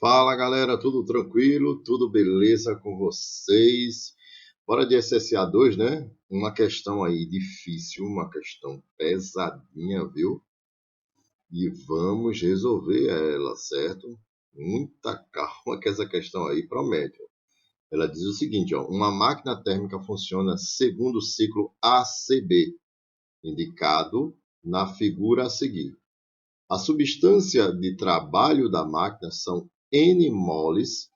Fala galera, tudo tranquilo? Tudo beleza com vocês? Bora de SSA2, né? Uma questão aí difícil, uma questão pesadinha, viu? E vamos resolver ela, certo? Muita calma que essa questão aí promete. Ela diz o seguinte, ó, uma máquina térmica funciona segundo o ciclo ACB, indicado na figura a seguir. A substância de trabalho da máquina são N moles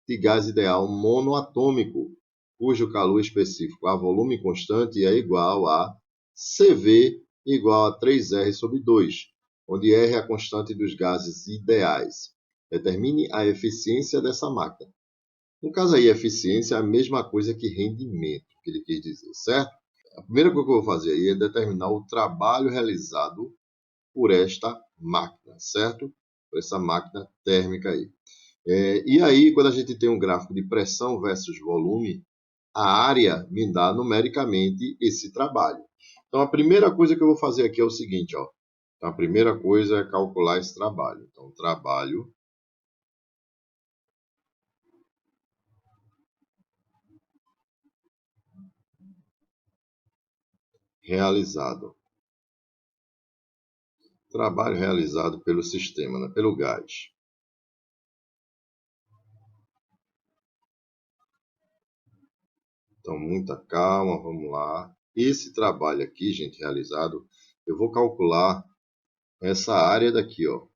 de gás ideal monoatômico, cujo calor específico a volume constante é igual a CV igual a 3R sobre 2, onde R é a constante dos gases ideais. Determine a eficiência dessa máquina. No caso aí, eficiência é a mesma coisa que rendimento, que ele quis dizer, certo? A primeira coisa que eu vou fazer aí é determinar o trabalho realizado por esta máquina, certo? Por essa máquina térmica aí. E aí, quando a gente tem um gráfico de pressão versus volume, a área me dá numericamente esse trabalho. Então, a primeira coisa que eu vou fazer aqui é o seguinte, ó. Então, a primeira coisa é calcular esse trabalho. Então, trabalho realizado. Trabalho realizado pelo sistema, né? Pelo gás. Então, muita calma, vamos lá. Esse trabalho aqui, gente, realizado, eu vou calcular essa área daqui, ó.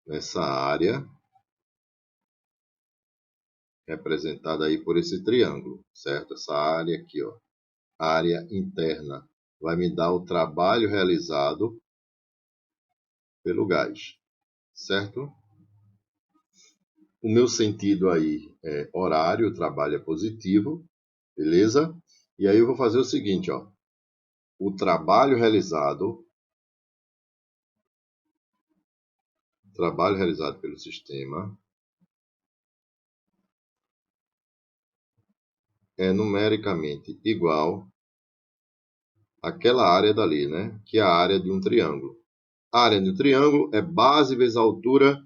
Essa área representada aí por esse triângulo, certo? Essa área aqui, ó, área interna, vai me dar o trabalho realizado pelo gás, certo? O meu sentido aí é horário, o trabalho é positivo, beleza? E aí eu vou fazer o seguinte, ó, o trabalho realizado pelo sistema é numericamente igual àquela área dali, né? Que é a área de um triângulo. A área de um triângulo é base vezes a altura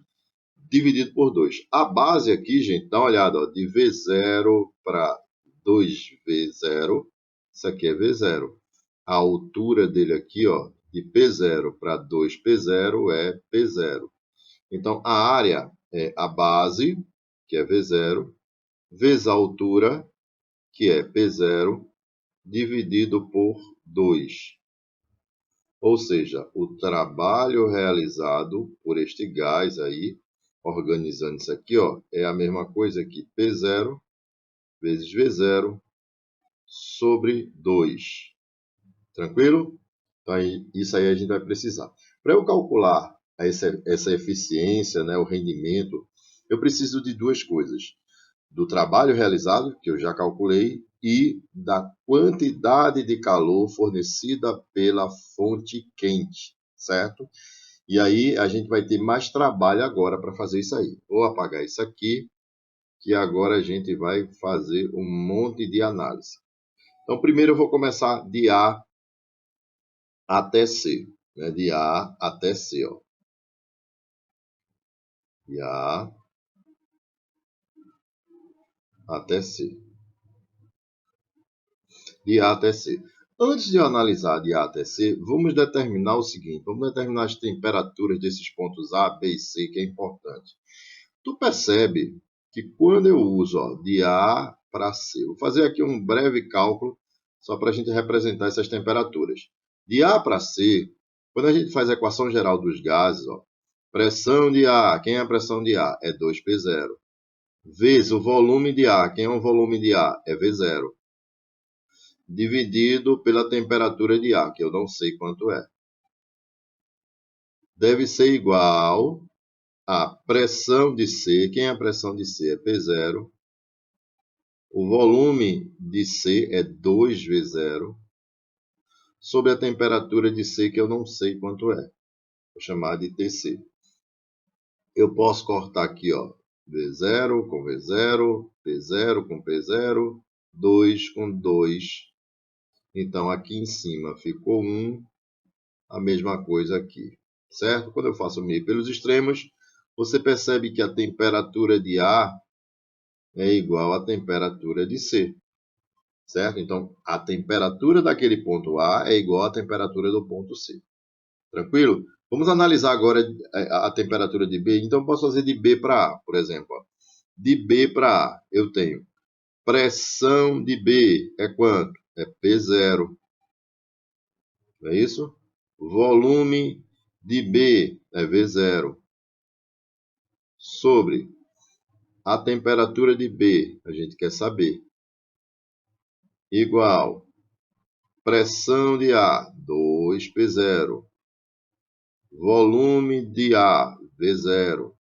dividido por 2. A base aqui, gente, dá uma olhada, ó, de V0 para 2V0, isso aqui é V0. A altura dele aqui, ó, de P0 para 2P0 é P0. Então, a área é a base, que é V0, vezes a altura, que é P0, dividido por 2. Ou seja, o trabalho realizado por este gás aí, organizando isso aqui, ó, é a mesma coisa que P0 vezes V0 sobre 2. Tranquilo? Então, isso aí a gente vai precisar. Para eu calcular essa eficiência, né, o rendimento, eu preciso de duas coisas. Do trabalho realizado, que eu já calculei, e da quantidade de calor fornecida pela fonte quente, certo? E aí a gente vai ter mais trabalho agora para fazer isso aí. Vou apagar isso aqui, que agora a gente vai fazer um monte de análise. Então, primeiro eu vou começar de A até C, né? De A até C, ó. De A até C. De A até C. Antes de eu analisar de A até C, vamos determinar o seguinte, vamos determinar as temperaturas desses pontos A, B e C, que é importante. Tu percebe que quando eu uso ó, de A para C, vou fazer aqui um breve cálculo, só para a gente representar essas temperaturas. De A para C, quando a gente faz a equação geral dos gases, ó, pressão de A, quem é a pressão de A? É 2P0. Vezes o volume de A, quem é o volume de A? É V0. Dividido pela temperatura de A, que eu não sei quanto é. Deve ser igual a pressão de C. Quem é a pressão de C? É P0. O volume de C é 2V0 sobre a temperatura de C, que eu não sei quanto é. Vou chamar de TC. Eu posso cortar aqui, ó, V0 com V0, P0 com P0, 2 com 2. Então, aqui em cima ficou 1, a mesma coisa aqui, certo? Quando eu faço meio pelos extremos, você percebe que a temperatura de A é igual à temperatura de C, certo? Então, a temperatura daquele ponto A é igual à temperatura do ponto C. Tranquilo? Vamos analisar agora a temperatura de B. Então, eu posso fazer de B para A, por exemplo. De B para A, eu tenho pressão de B é quanto? É P0. Não é isso? Volume de B é V0. Sobre a temperatura de B, a gente quer saber. Igual pressão de A, 2P0. Volume de A, V0.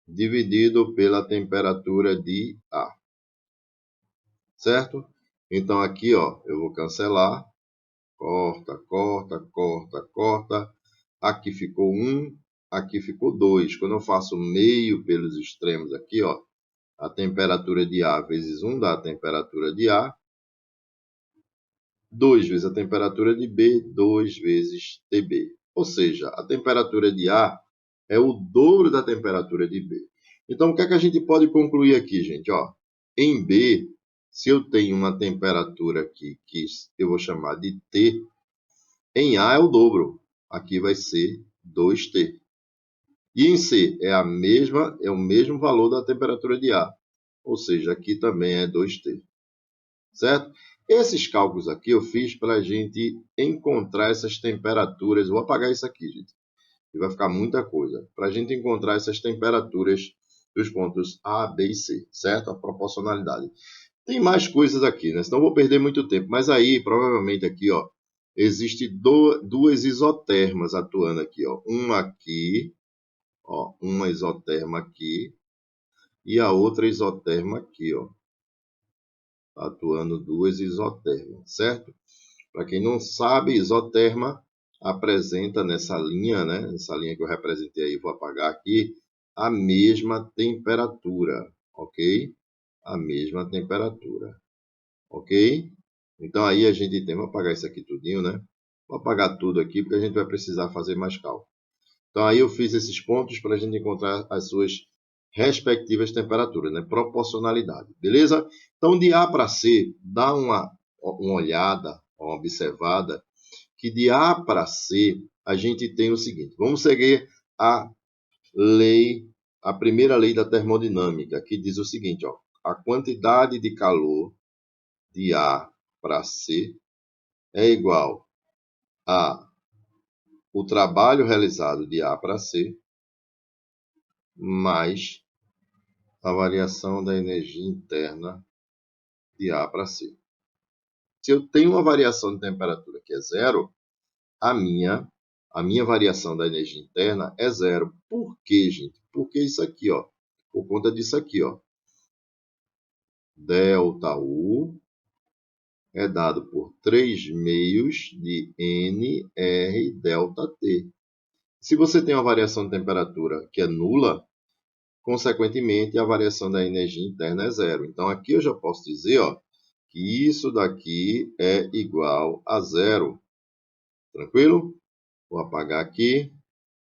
Dividido pela temperatura de A. Certo? Então, aqui, ó, eu vou cancelar. Corta, corta, corta, corta. Aqui ficou 1, aqui ficou 2. Quando eu faço meio pelos extremos aqui, ó, a temperatura de A vezes 1 dá a temperatura de A. 2 vezes a temperatura de B, 2 vezes TB. Ou seja, a temperatura de A é o dobro da temperatura de B. Então, o que é que a gente pode concluir aqui, gente? Ó, em B, se eu tenho uma temperatura aqui que eu vou chamar de T, em A é o dobro. Aqui vai ser 2T. E em C é o mesmo valor da temperatura de A. Ou seja, aqui também é 2T. Certo? Esses cálculos aqui eu fiz para a gente encontrar essas temperaturas. Vou apagar isso aqui, gente. E vai ficar muita coisa. Para a gente encontrar essas temperaturas dos pontos A, B e C. Certo? A proporcionalidade. Tem mais coisas aqui, né? Senão eu vou perder muito tempo. Mas aí, provavelmente aqui, ó, existe duas isotermas atuando aqui, ó. Uma aqui, ó, uma isoterma aqui e a outra isoterma aqui, ó. Atuando duas isotermas, certo? Para quem não sabe, isoterma apresenta nessa linha, né? Nessa linha que eu representei aí, vou apagar aqui, a mesma temperatura, ok? A mesma temperatura, ok? Então aí a gente tem, vou apagar isso aqui tudinho, né? Vou apagar tudo aqui porque a gente vai precisar fazer mais cálculo. Então aí eu fiz esses pontos para a gente encontrar as suas respectivas temperaturas, né? Proporcionalidade, beleza? Então de A para C, dá uma olhada, uma observada, que de A para C a gente tem o seguinte, vamos seguir a lei, a primeira lei da termodinâmica, que diz o seguinte, ó, a quantidade de calor de A para C é igual a o trabalho realizado de A para C mais a variação da energia interna de A para C. Se eu tenho uma variação de temperatura que é zero, a minha variação da energia interna é zero. Por quê, gente? Porque isso aqui, ó, por conta disso aqui, ó, ΔU é dado por 3 meios de NR ΔT. Se você tem uma variação de temperatura que é nula, consequentemente, a variação da energia interna é zero. Então, aqui eu já posso dizer, ó, que isso daqui é igual a zero. Tranquilo? Vou apagar aqui.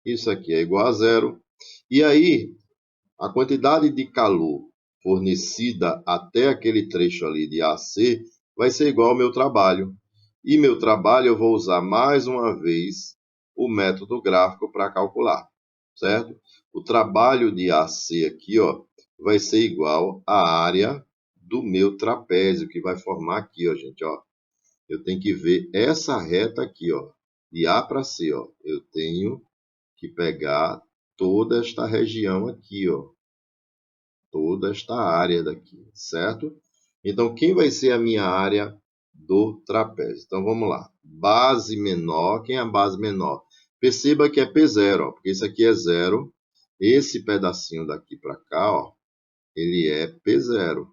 Isso aqui é igual a zero. E aí, a quantidade de calor fornecida até aquele trecho ali de AC vai ser igual ao meu trabalho. E meu trabalho eu vou usar mais uma vez o método gráfico para calcular, certo? O trabalho de AC aqui, ó, vai ser igual à área do meu trapézio, que vai formar aqui, ó, gente, ó. Eu tenho que ver essa reta aqui, ó, de A para C, ó. Eu tenho que pegar toda esta região aqui, ó. Toda esta área daqui, certo? Então, quem vai ser a minha área do trapézio? Então, vamos lá. Base menor, quem é a base menor? Perceba que é P0, ó, porque isso aqui é zero. Esse pedacinho daqui para cá, ó, ele é P0.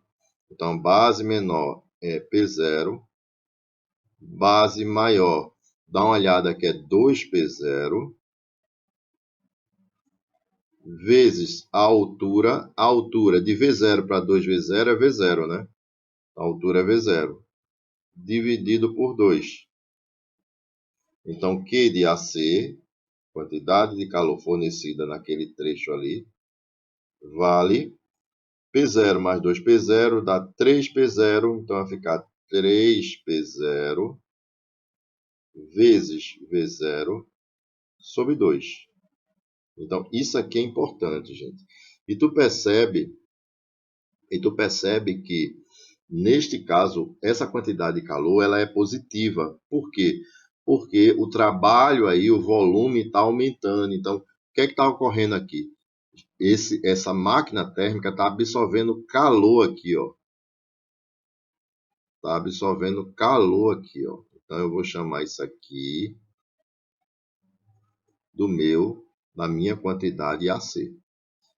Então, base menor é P0. Base maior, dá uma olhada que é 2P0. Vezes a altura de V0 para 2V0 é V0, né? A altura é V0, dividido por 2. Então, Q de AC quantidade de calor fornecida naquele trecho ali, vale P0 mais 2P0 dá 3P0, então vai ficar 3P0 vezes V0 sobre 2. Então, isso aqui é importante, gente. E tu percebe que, neste caso, essa quantidade de calor ela é positiva. Por quê? Porque o trabalho aí, o volume está aumentando. Então, o que é que está ocorrendo aqui? Essa máquina térmica está absorvendo calor aqui, ó. Está absorvendo calor aqui, ó. Então, eu vou chamar isso aqui da minha quantidade AC.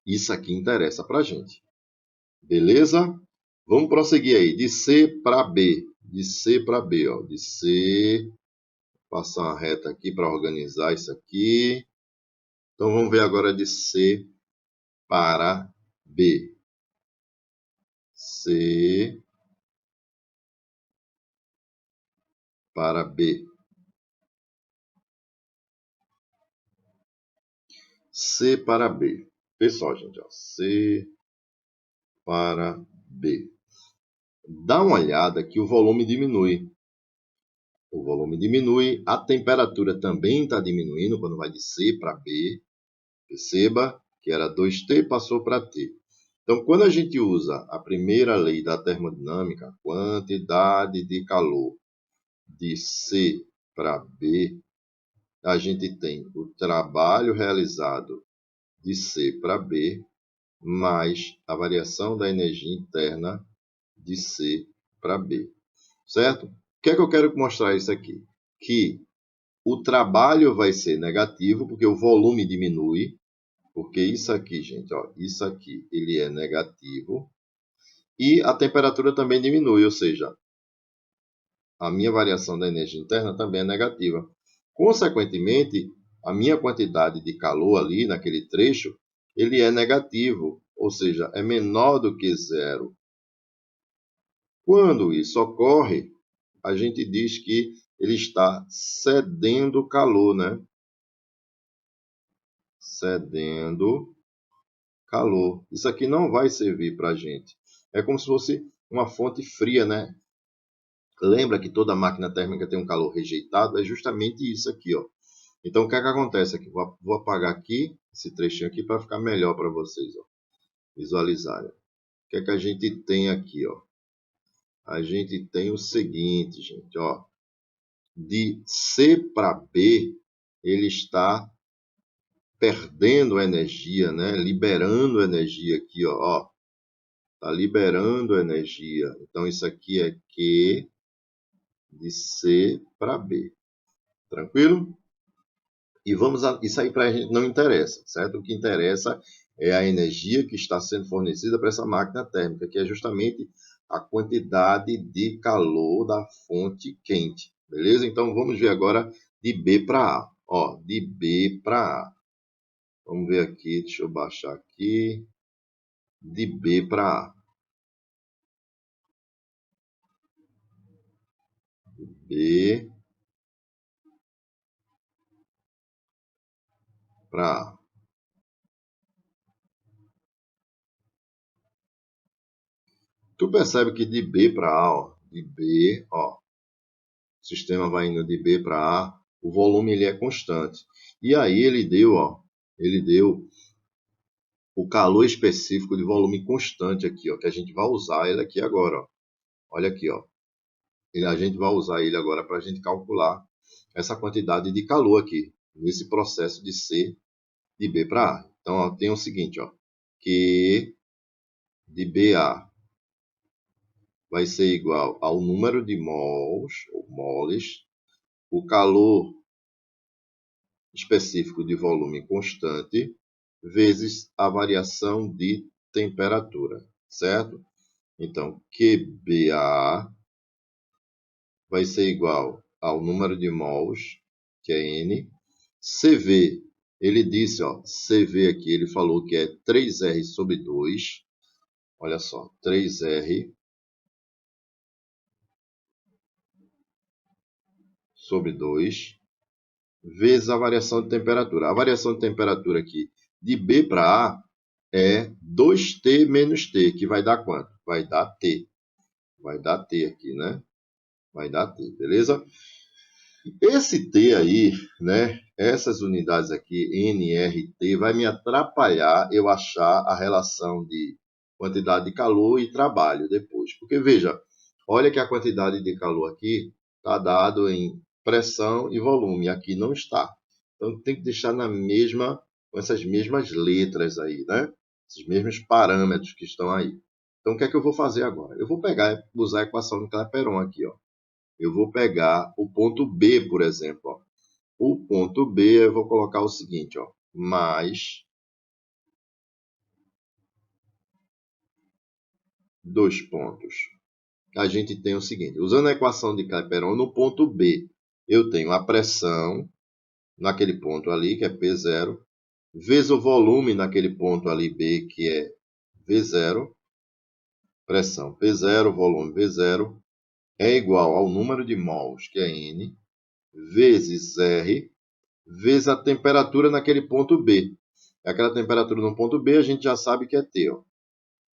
Isso aqui interessa para a gente. Beleza? Vamos prosseguir aí. De C para B. De C para B, ó. De C. Passar uma reta aqui para organizar isso aqui. Então, vamos ver agora de C para B. C para B. C para B. Pessoal, gente, ó. C para B. Dá uma olhada que o volume diminui. O volume diminui, a temperatura também está diminuindo quando vai de C para B. Perceba que era 2T, passou para T. Então, quando a gente usa a primeira lei da termodinâmica, quantidade de calor de C para B, a gente tem o trabalho realizado de C para B, mais a variação da energia interna de C para B. Certo? O que é que eu quero mostrar isso aqui? Que o trabalho vai ser negativo, porque o volume diminui, porque isso aqui, gente, ó, isso aqui, ele é negativo. E a temperatura também diminui, ou seja, a minha variação da energia interna também é negativa. Consequentemente, a minha quantidade de calor ali naquele trecho, ele é negativo, ou seja, é menor do que zero. Quando isso ocorre, a gente diz que ele está cedendo calor, né? Cedendo calor. Isso aqui não vai servir para a gente. É como se fosse uma fonte fria, né? Lembra que toda máquina térmica tem um calor rejeitado? É justamente isso aqui, ó. Então, o que é que acontece aqui? Vou apagar aqui, esse trechinho aqui, para ficar melhor para vocês, ó, visualizarem. O que é que a gente tem aqui, ó? A gente tem o seguinte, gente, ó. De C para B, ele está perdendo energia, né? Liberando energia aqui, ó. Está liberando energia. Então, isso aqui é Q de C para B. Tranquilo? E isso aí para a gente não interessa, certo? O que interessa é a energia que está sendo fornecida para essa máquina térmica, que é justamente a quantidade de calor da fonte quente. Beleza? Então, vamos ver agora de B para A. Ó, de B para A. Vamos ver aqui, deixa eu baixar aqui. De B para A. B para A. Tu percebe que de B para A, ó, de B, ó, o sistema vai indo de B para A, o volume ele é constante. E aí ele deu o calor específico de volume constante aqui, ó, que a gente vai usar ele aqui agora, ó. Olha aqui, ó. A gente vai usar ele agora para a gente calcular essa quantidade de calor aqui, nesse processo de C de B para A. Então, ó, tem o seguinte, ó, que de BA vai ser igual ao número de mols, ou moles, o calor específico de volume constante, vezes a variação de temperatura, certo? Então, QBA vai ser igual ao número de mols, que é N. CV, ele disse, ó, CV aqui, ele falou que é 3R sobre 2. Olha só, 3R sobre 2 vezes a variação de temperatura. A variação de temperatura aqui de B para A é 2T menos T, que vai dar quanto? Vai dar T. Vai dar T aqui, né? Vai dar T, beleza? Esse T aí, né? Essas unidades aqui, N, R, T, vai me atrapalhar eu achar a relação de quantidade de calor e trabalho depois. Porque, veja, olha que a quantidade de calor aqui está dado em pressão e volume. Aqui não está. Então, tem que deixar na mesma, com essas mesmas letras aí, né? Esses mesmos parâmetros que estão aí. Então, o que é que eu vou fazer agora? Eu vou usar a equação de Clapeyron aqui, ó. Eu vou pegar o ponto B, por exemplo. Ó. O ponto B, eu vou colocar o seguinte, ó, mais 2 pontos. A gente tem o seguinte, usando a equação de Clapeyron, no ponto B, eu tenho a pressão naquele ponto ali, que é P0, vezes o volume naquele ponto ali B, que é V0, pressão P0, volume V0, é igual ao número de mols, que é N, vezes R, vezes a temperatura naquele ponto B. Aquela temperatura no ponto B, a gente já sabe que é T, ó.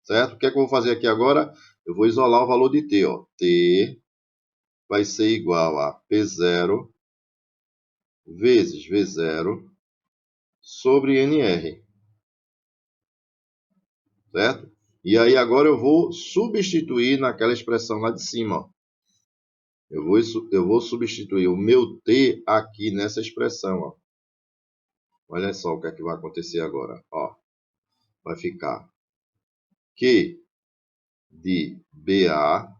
Certo? O que é que eu vou fazer aqui agora? Eu vou isolar o valor de T, ó. T vai ser igual a P0 vezes V0 sobre NR. Certo? E aí agora eu vou substituir naquela expressão lá de cima, ó. Eu vou substituir o meu T aqui nessa expressão, ó. Olha só o que é que vai acontecer agora, ó. Vai ficar Q de BA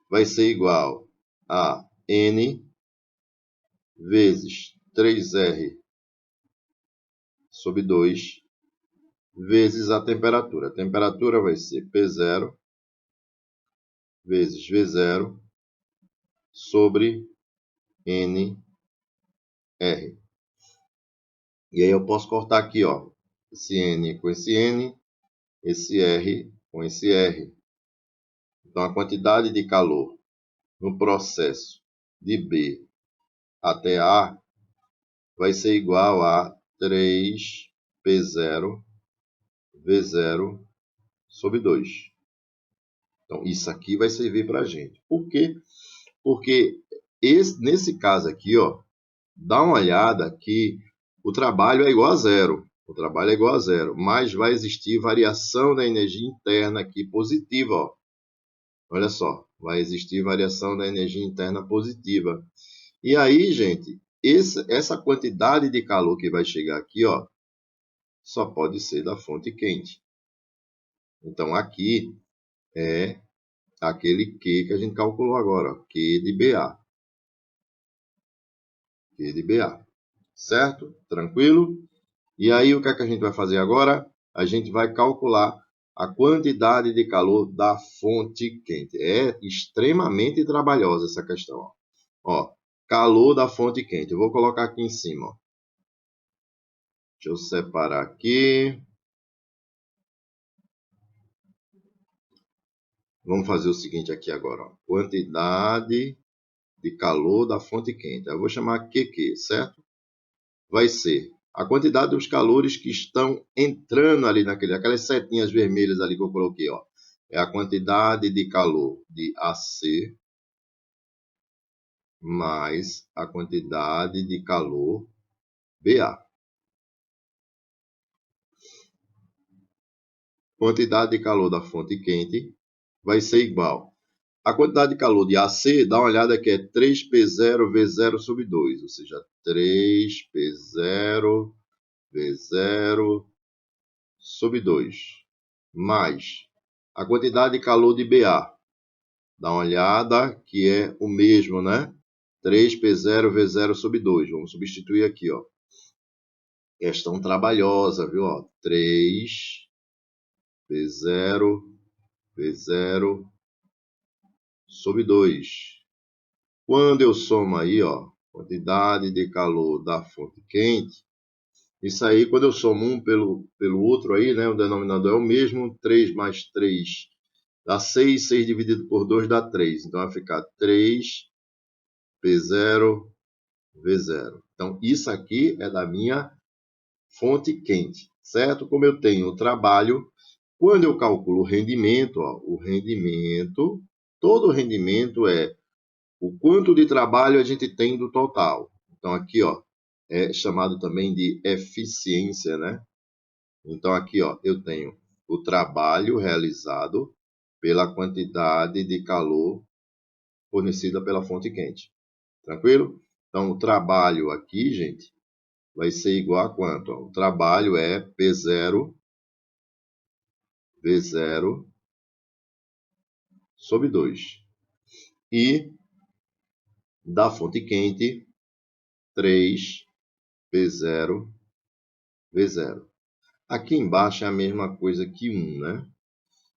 vai ser igual a N vezes 3R sobre 2 vezes a temperatura. A temperatura vai ser P0 vezes V0 sobre NR. E aí eu posso cortar aqui, ó, esse N com esse N, esse R com esse R. Então, a quantidade de calor no processo de B até A vai ser igual a 3P0 V0 sobre 2. Então, isso aqui vai servir para a gente. Por quê? Porque nesse caso aqui, ó, dá uma olhada que o trabalho é igual a zero. O trabalho é igual a zero, mas vai existir variação da energia interna aqui positiva. Ó. Olha só, vai existir variação da energia interna positiva. E aí, gente, essa quantidade de calor que vai chegar aqui, ó, só pode ser da fonte quente. Então, aqui é aquele Q que a gente calculou agora, ó, Q de BA. Q de BA. Certo? Tranquilo? E aí, o que é que a gente vai fazer agora? A gente vai calcular a quantidade de calor da fonte quente. É extremamente trabalhosa essa questão. Ó, ó, calor da fonte quente. Eu vou colocar aqui em cima. Ó. Deixa eu separar aqui. Vamos fazer o seguinte aqui agora. Ó. Quantidade de calor da fonte quente. Eu vou chamar QQ, certo? Vai ser a quantidade dos calores que estão entrando ali aquelas setinhas vermelhas ali que eu coloquei, ó. É a quantidade de calor de AC mais a quantidade de calor BA. Quantidade de calor da fonte quente vai ser igual. A quantidade de calor de AC, dá uma olhada que é 3P0 V0 sobre 2, ou seja, 3P0 V0 sobre 2, mais a quantidade de calor de BA. Dá uma olhada que é o mesmo, né? 3P0 V0 sobre 2. Vamos substituir aqui, ó. Questão trabalhosa, viu? Ó, 3P0 V0 sobre 2. Quando eu somo aí, ó, quantidade de calor da fonte quente, isso aí, quando eu somo um pelo outro aí, né, o denominador é o mesmo, 3 mais 3 dá 6, 6 dividido por 2 dá 3. Então vai ficar 3P0 V0. Então, isso aqui é da minha fonte quente, certo? Como eu tenho o trabalho, quando eu calculo o rendimento, ó, todo o rendimento é o quanto de trabalho a gente tem do total. Então, aqui, ó, é chamado também de eficiência, né? Então, aqui, ó, eu tenho o trabalho realizado pela quantidade de calor fornecida pela fonte quente. Tranquilo? Então, o trabalho aqui, gente, vai ser igual a quanto? O trabalho é P0 V0 sobre 2. E da fonte quente, 3 P0 V0. Aqui embaixo é a mesma coisa que 1, né?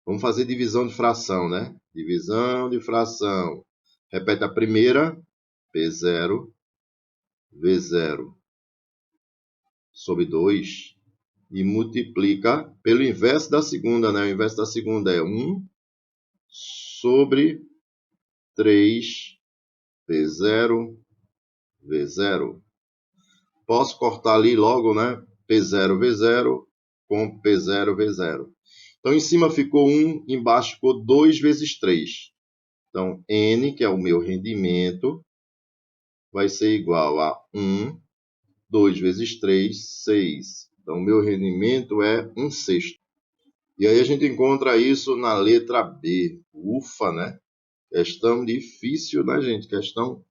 Vamos fazer divisão de fração, né? Divisão de fração. Repete a primeira, P0 V0 sobre 2. E multiplica pelo inverso da segunda, né? O inverso da segunda é 1 sobre 3 P0 V0. Posso cortar ali logo, né? P0 V0 com P0 V0. Então, em cima ficou 1, embaixo ficou 2 vezes 3. Então, N, que é o meu rendimento, vai ser igual a 1, 2 vezes 3, 6. Então, meu rendimento é 1/6. E aí a gente encontra isso na letra B. Ufa, né? Questão difícil, né, gente? Questão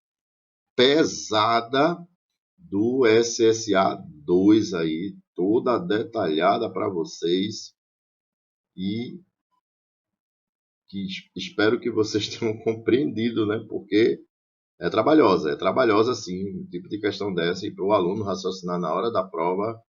pesada do SSA 2 aí, toda detalhada para vocês. E que espero que vocês tenham compreendido, né? Porque é trabalhosa sim, um tipo de questão dessa. E para o aluno raciocinar na hora da prova,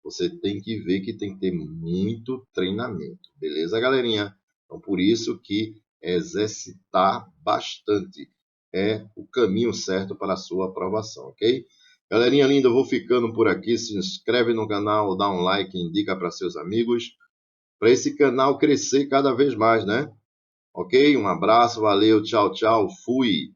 você tem que ver que tem que ter muito treinamento. Beleza, galerinha? Então, por isso que exercitar bastante é o caminho certo para a sua aprovação, ok? Galerinha linda, eu vou ficando por aqui. Se inscreve no canal, dá um like, indica para seus amigos, para esse canal crescer cada vez mais, né? Ok? Um abraço, valeu, tchau, tchau, fui!